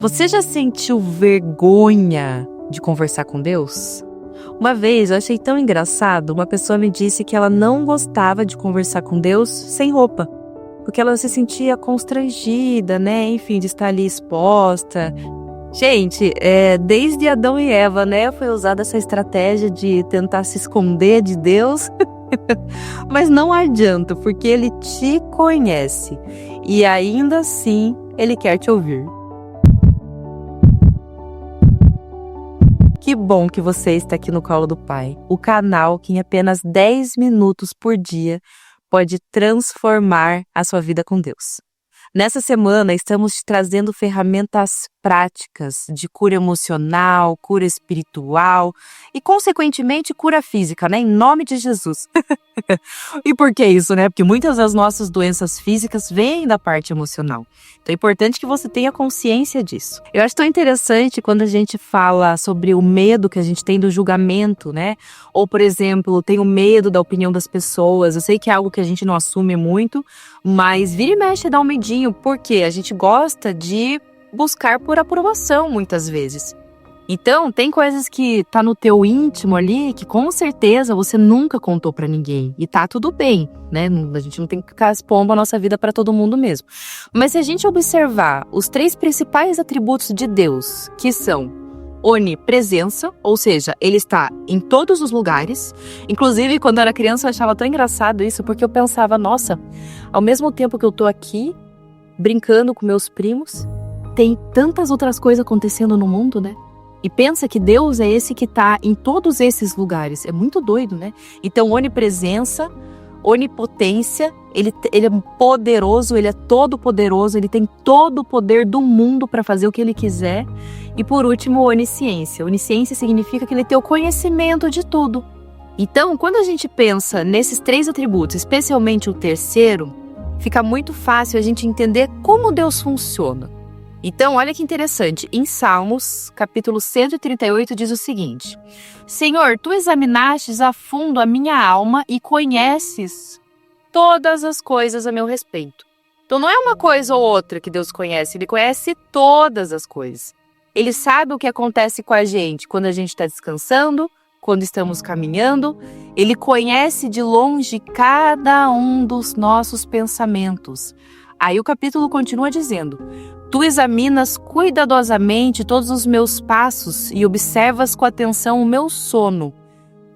Você já sentiu vergonha de conversar com Deus? Uma vez eu achei tão engraçado, uma pessoa me disse que ela não gostava de conversar com Deus sem roupa, porque ela se sentia constrangida, né? Enfim, de estar ali exposta. Gente, desde Adão e Eva, né? Foi usada essa estratégia de tentar se esconder de Deus. Mas não adianta, porque Ele te conhece e ainda assim Ele quer te ouvir. Que bom que você está aqui no Colo do Pai, o canal que em apenas 10 minutos por dia pode transformar a sua vida com Deus. Nessa semana, estamos te trazendo ferramentas práticas de cura emocional, cura espiritual e, consequentemente, cura física, né? Em nome de Jesus. E por que isso, né? Porque muitas das nossas doenças físicas vêm da parte emocional. Então é importante que você tenha consciência disso. Eu acho tão interessante quando a gente fala sobre o medo que a gente tem do julgamento, né? Ou, por exemplo, tem o medo da opinião das pessoas. Eu sei que é algo que a gente não assume muito, mas vira e mexe dá um medinho, porque a gente gosta de buscar por aprovação muitas vezes. Então, tem coisas que tá no teu íntimo ali que com certeza você nunca contou pra ninguém. E tá tudo bem, né? A gente não tem que ficar expondo a nossa vida pra todo mundo mesmo. Mas se a gente observar os 3 principais atributos de Deus, que são onipresença, ou seja, Ele está em todos os lugares. Inclusive, quando eu era criança, eu achava tão engraçado isso, porque eu pensava, nossa, ao mesmo tempo que eu tô aqui, brincando com meus primos, tem tantas outras coisas acontecendo no mundo, né? E pensa que Deus é esse que está em todos esses lugares. É muito doido, né? Então, onipresença, onipotência, ele é poderoso, ele é todo poderoso, ele tem todo o poder do mundo para fazer o que ele quiser. E por último, onisciência. Onisciência significa que ele tem o conhecimento de tudo. Então, quando a gente pensa nesses 3 atributos, especialmente o terceiro, fica muito fácil a gente entender como Deus funciona. Então, olha que interessante, em Salmos, capítulo 138, diz o seguinte: Senhor, Tu examinastes a fundo a minha alma e conheces todas as coisas a meu respeito. Então, não é uma coisa ou outra que Deus conhece, Ele conhece todas as coisas. Ele sabe o que acontece com a gente quando a gente está descansando, quando estamos caminhando. Ele conhece de longe cada um dos nossos pensamentos. Aí o capítulo continua dizendo: Tu examinas cuidadosamente todos os meus passos e observas com atenção o meu sono.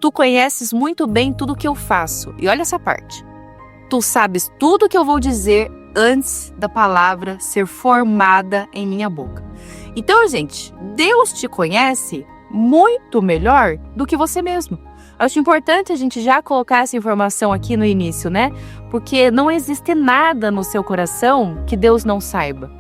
Tu conheces muito bem tudo o que eu faço. E olha essa parte. Tu sabes tudo o que eu vou dizer antes da palavra ser formada em minha boca. Então, gente, Deus te conhece muito melhor do que você mesmo. Acho importante a gente já colocar essa informação aqui no início, né? Porque não existe nada no seu coração que Deus não saiba.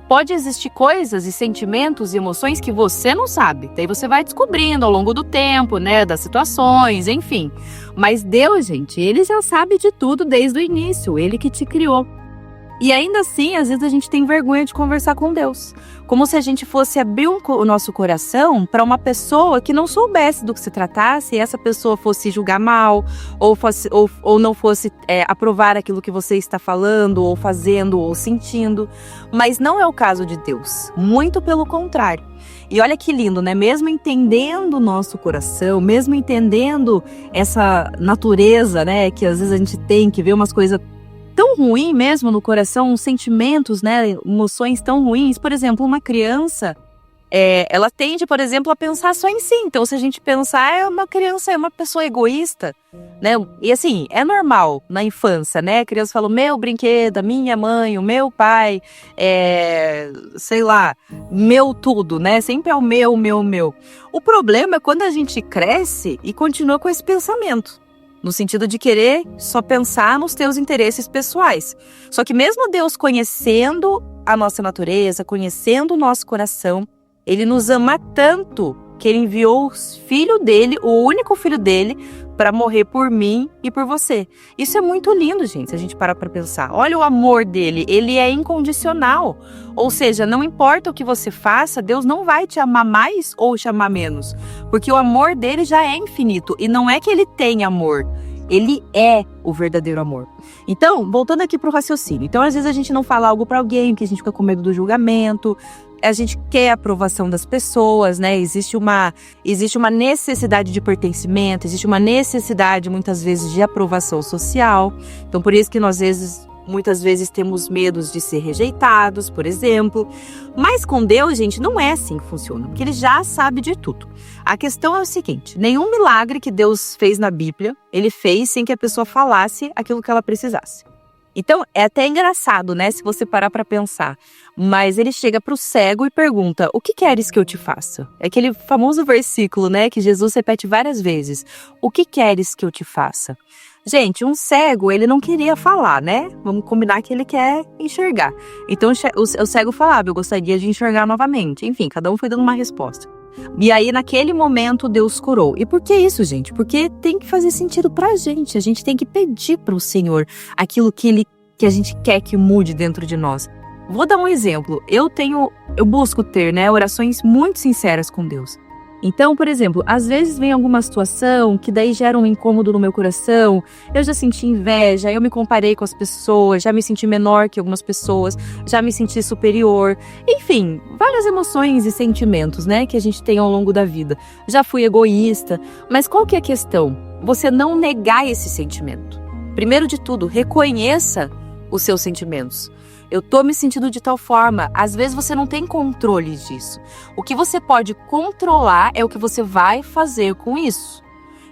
Pode existir coisas e sentimentos e emoções que você não sabe. Daí você vai descobrindo ao longo do tempo, né? Das situações, enfim. Mas Deus, gente, Ele já sabe de tudo desde o início. Ele que te criou. E ainda assim, às vezes a gente tem vergonha de conversar com Deus. Como se a gente fosse abrir o nosso coração para uma pessoa que não soubesse do que se tratasse e essa pessoa fosse julgar mal ou não fosse aprovar aquilo que você está falando ou fazendo ou sentindo. Mas não é o caso de Deus. Muito pelo contrário. E olha que lindo, né? Mesmo entendendo o nosso coração, mesmo entendendo essa natureza, né? Que às vezes a gente tem que ver umas coisas tão ruim mesmo no coração, sentimentos, né, emoções tão ruins. Por exemplo, uma criança, ela tende, por exemplo, a pensar só em si. Então, se a gente pensar, uma criança é uma pessoa egoísta, né? E assim, é normal na infância, né? A criança fala, o meu brinquedo, a minha mãe, o meu pai, sei lá, meu tudo, né? Sempre é o meu, meu. O problema é quando a gente cresce e continua com esse pensamento. No sentido de querer só pensar nos teus interesses pessoais. Só que mesmo Deus conhecendo a nossa natureza, conhecendo o nosso coração, Ele nos ama tanto que Ele enviou o filho dele, o único filho dele, para morrer por mim e por você. Isso é muito lindo, gente, se a gente parar para pensar. Olha o amor dele, ele é incondicional. Ou seja, não importa o que você faça, Deus não vai te amar mais ou te amar menos. Porque o amor dele já é infinito. E não é que ele tem amor, Ele é o verdadeiro amor. Então, voltando aqui pro raciocínio. Então, às vezes a gente não fala algo para alguém, que a gente fica com medo do julgamento, a gente quer a aprovação das pessoas, né? Existe uma necessidade de pertencimento, existe uma necessidade, muitas vezes, de aprovação social. Então, por isso que nós, muitas vezes, temos medos de ser rejeitados, por exemplo. Mas com Deus, gente, não é assim que funciona, porque Ele já sabe de tudo. A questão é o seguinte: nenhum milagre que Deus fez na Bíblia, Ele fez sem que a pessoa falasse aquilo que ela precisasse. Então, é até engraçado, né, se você parar para pensar. Mas ele chega para o cego e pergunta: o que queres que eu te faça? É aquele famoso versículo, né, que Jesus repete várias vezes. O que queres que eu te faça? Gente, um cego, ele não queria falar, né? Vamos combinar que ele quer enxergar. Então, o cego falava: eu gostaria de enxergar novamente. Enfim, cada um foi dando uma resposta. E aí, naquele momento, Deus curou. E por que isso, gente? Porque tem que fazer sentido pra gente. A gente tem que pedir pro Senhor aquilo que a gente quer que mude dentro de nós. Vou dar um exemplo. Eu busco ter, né, orações muito sinceras com Deus. Então, por exemplo, às vezes vem alguma situação que daí gera um incômodo no meu coração, eu já senti inveja, eu me comparei com as pessoas, já me senti menor que algumas pessoas, já me senti superior, enfim, várias emoções e sentimentos, né, que a gente tem ao longo da vida. Já fui egoísta, mas qual que é a questão? Você não negar esse sentimento. Primeiro de tudo, reconheça os seus sentimentos. Eu tô me sentindo de tal forma. Às vezes você não tem controle disso. O que você pode controlar é o que você vai fazer com isso.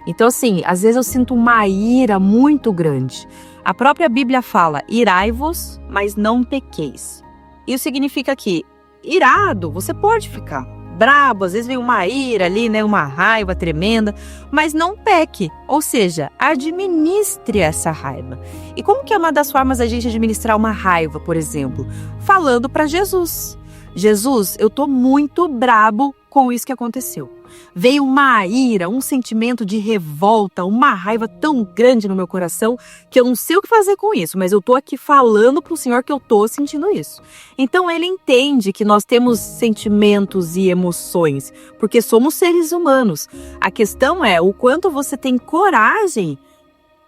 Então, assim, às vezes eu sinto uma ira muito grande. A própria Bíblia fala: irai-vos, mas não pequeis. Isso significa que, irado, você pode ficar brabo, às vezes vem uma ira ali, né, uma raiva tremenda, mas não peque, ou seja, administre essa raiva. E como que é uma das formas da gente administrar uma raiva, por exemplo? Falando para Jesus: Jesus, eu tô muito brabo com isso que aconteceu. Veio uma ira, um sentimento de revolta, uma raiva tão grande no meu coração que eu não sei o que fazer com isso, mas eu tô aqui falando pro Senhor que eu tô sentindo isso. Então ele entende que nós temos sentimentos e emoções, porque somos seres humanos. A questão é o quanto você tem coragem,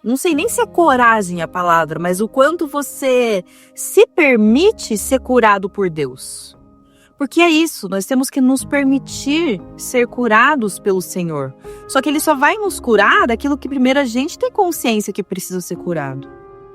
não sei nem se é coragem a palavra, mas o quanto você se permite ser curado por Deus. Porque é isso, nós temos que nos permitir ser curados pelo Senhor. Só que Ele só vai nos curar daquilo que primeiro a gente tem consciência que precisa ser curado.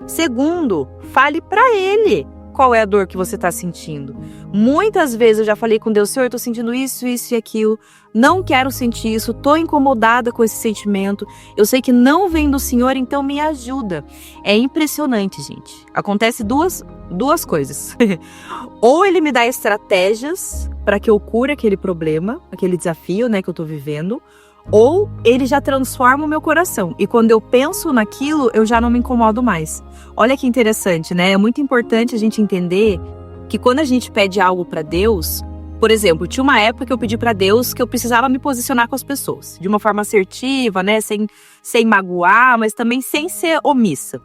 Segundo, fale para Ele qual é a dor que você está sentindo. Muitas vezes eu já falei com Deus: Senhor, eu estou sentindo isso, isso e aquilo. Não quero sentir isso, estou incomodada com esse sentimento. Eu sei que não vem do Senhor, então me ajuda. É impressionante, gente. Acontece duas coisas. Ou Ele me dá estratégias para que eu cure aquele problema, aquele desafio, né, que eu estou vivendo. Ou Ele já transforma o meu coração. E quando eu penso naquilo, eu já não me incomodo mais. Olha que interessante, né? É muito importante a gente entender que quando a gente pede algo para Deus, por exemplo, tinha uma época que eu pedi para Deus que eu precisava me posicionar com as pessoas, de uma forma assertiva, né? Sem magoar, mas também sem ser omissa.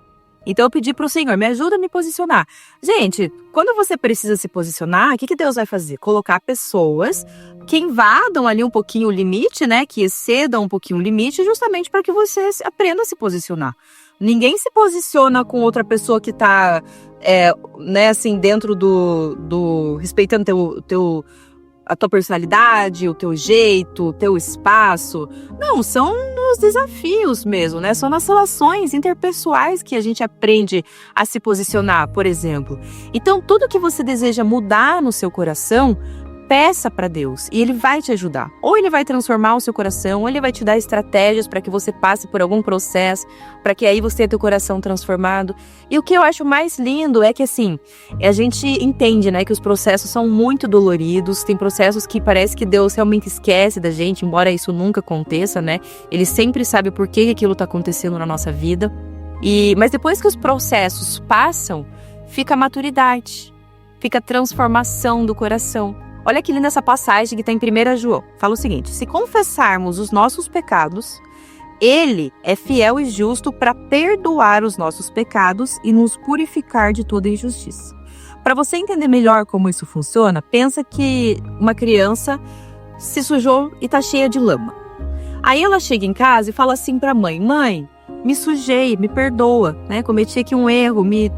Então eu pedi para o Senhor: me ajuda a me posicionar. Gente, quando você precisa se posicionar, o que Deus vai fazer? Colocar pessoas que invadam ali um pouquinho o limite, né? Que excedam um pouquinho o limite, justamente para que você aprenda a se posicionar. Ninguém se posiciona com outra pessoa que está, né, assim, dentro respeitando a tua personalidade, o teu jeito, o teu espaço. Não, são nos desafios mesmo, né? São nas relações interpessoais que a gente aprende a se posicionar, por exemplo. Então, tudo que você deseja mudar no seu coração, peça para Deus e Ele vai te ajudar. Ou Ele vai transformar o seu coração, ou Ele vai te dar estratégias para que você passe por algum processo, para que aí você tenha teu coração transformado. E o que eu acho mais lindo é que, assim, a gente entende, né, que os processos são muito doloridos, tem processos que parece que Deus realmente esquece da gente, embora isso nunca aconteça, né? Ele sempre sabe por que aquilo está acontecendo na nossa vida. Mas depois que os processos passam, fica a maturidade, fica a transformação do coração. Olha que linda essa passagem que está em 1 João. Fala o seguinte: se confessarmos os nossos pecados, Ele é fiel e justo para perdoar os nossos pecados e nos purificar de toda injustiça. Para você entender melhor como isso funciona, pensa que uma criança se sujou e está cheia de lama. Aí ela chega em casa e fala assim para a mãe: mãe, me sujei, me perdoa, né? Cometi aqui um erro, me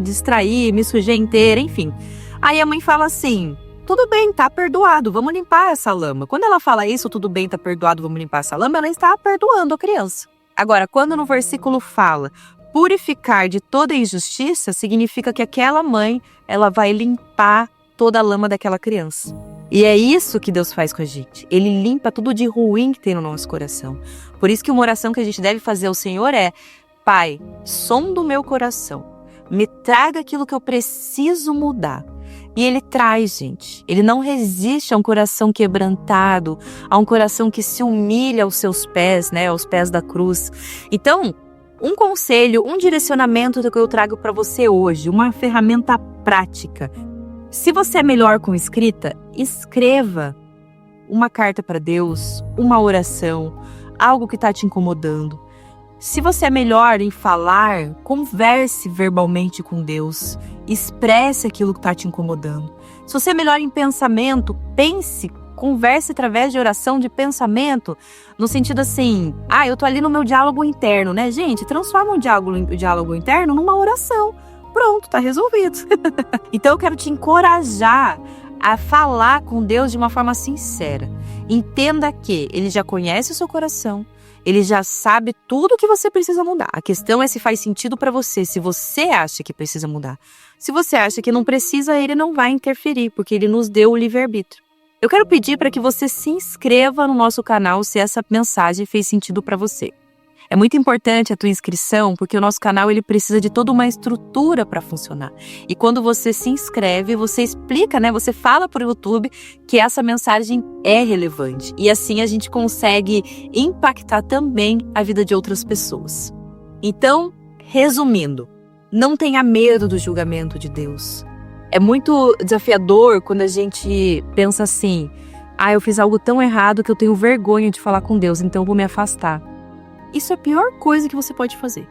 distraí, me sujei inteira, enfim. Aí a mãe fala assim, tudo bem, tá perdoado, vamos limpar essa lama. Quando ela fala isso, tudo bem, tá perdoado, vamos limpar essa lama, ela está perdoando a criança. Agora, quando no versículo fala, purificar de toda injustiça, significa que aquela mãe, ela vai limpar toda a lama daquela criança. E é isso que Deus faz com a gente. Ele limpa tudo de ruim que tem no nosso coração. Por isso que uma oração que a gente deve fazer ao Senhor é: Pai, sonda o meu coração, me traga aquilo que eu preciso mudar. E Ele traz, gente. Ele não resiste a um coração quebrantado, a um coração que se humilha aos seus pés, né, aos pés da cruz. Então, um conselho, um direcionamento que eu trago para você hoje, uma ferramenta prática. Se você é melhor com escrita, escreva uma carta para Deus, uma oração, algo que está te incomodando. Se você é melhor em falar, converse verbalmente com Deus, expresse aquilo que está te incomodando. Se você é melhor em pensamento, pense, converse através de oração de pensamento, no sentido assim, eu tô ali no meu diálogo interno, né? Gente, transforma o diálogo interno numa oração. Pronto, tá resolvido. Então eu quero te encorajar a falar com Deus de uma forma sincera. Entenda que Ele já conhece o seu coração, Ele já sabe tudo que você precisa mudar. A questão é se faz sentido para você, se você acha que precisa mudar. Se você acha que não precisa, Ele não vai interferir, porque Ele nos deu o livre-arbítrio. Eu quero pedir para que você se inscreva no nosso canal se essa mensagem fez sentido para você. É muito importante a tua inscrição, porque o nosso canal ele precisa de toda uma estrutura para funcionar. E quando você se inscreve, você explica, né? Você fala para o YouTube que essa mensagem é relevante. E assim a gente consegue impactar também a vida de outras pessoas. Então, resumindo, não tenha medo do julgamento de Deus. É muito desafiador quando a gente pensa assim, eu fiz algo tão errado que eu tenho vergonha de falar com Deus, então eu vou me afastar. Isso é a pior coisa que você pode fazer.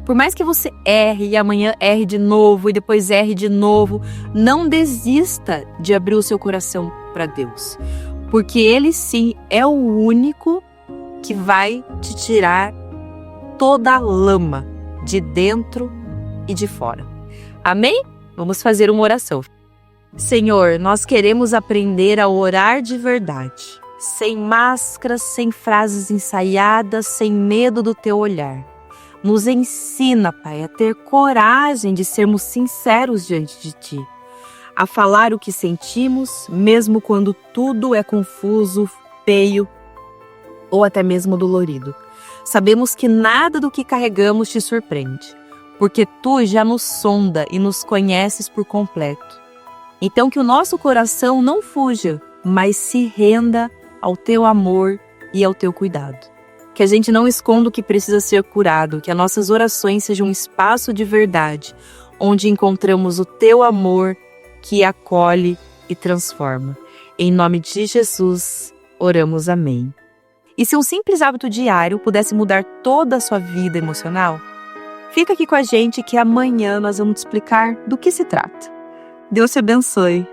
Por mais que você erre e amanhã erre de novo e depois erre de novo, não desista de abrir o seu coração para Deus. Porque Ele sim é o único que vai te tirar toda a lama de dentro e de fora. Amém? Vamos fazer uma oração. Senhor, nós queremos aprender a orar de verdade. Sem máscaras, sem frases ensaiadas, sem medo do teu olhar. Nos ensina, Pai, a ter coragem de sermos sinceros diante de Ti, a falar o que sentimos, mesmo quando tudo é confuso, feio ou até mesmo dolorido. Sabemos que nada do que carregamos te surpreende, porque Tu já nos sonda e nos conheces por completo. Então que o nosso coração não fuja, mas se renda ao Teu amor e ao Teu cuidado. Que a gente não esconda o que precisa ser curado, que as nossas orações sejam um espaço de verdade, onde encontramos o Teu amor que acolhe e transforma. Em nome de Jesus, oramos, amém. E se um simples hábito diário pudesse mudar toda a sua vida emocional? Fica aqui com a gente que amanhã nós vamos te explicar do que se trata. Deus te abençoe.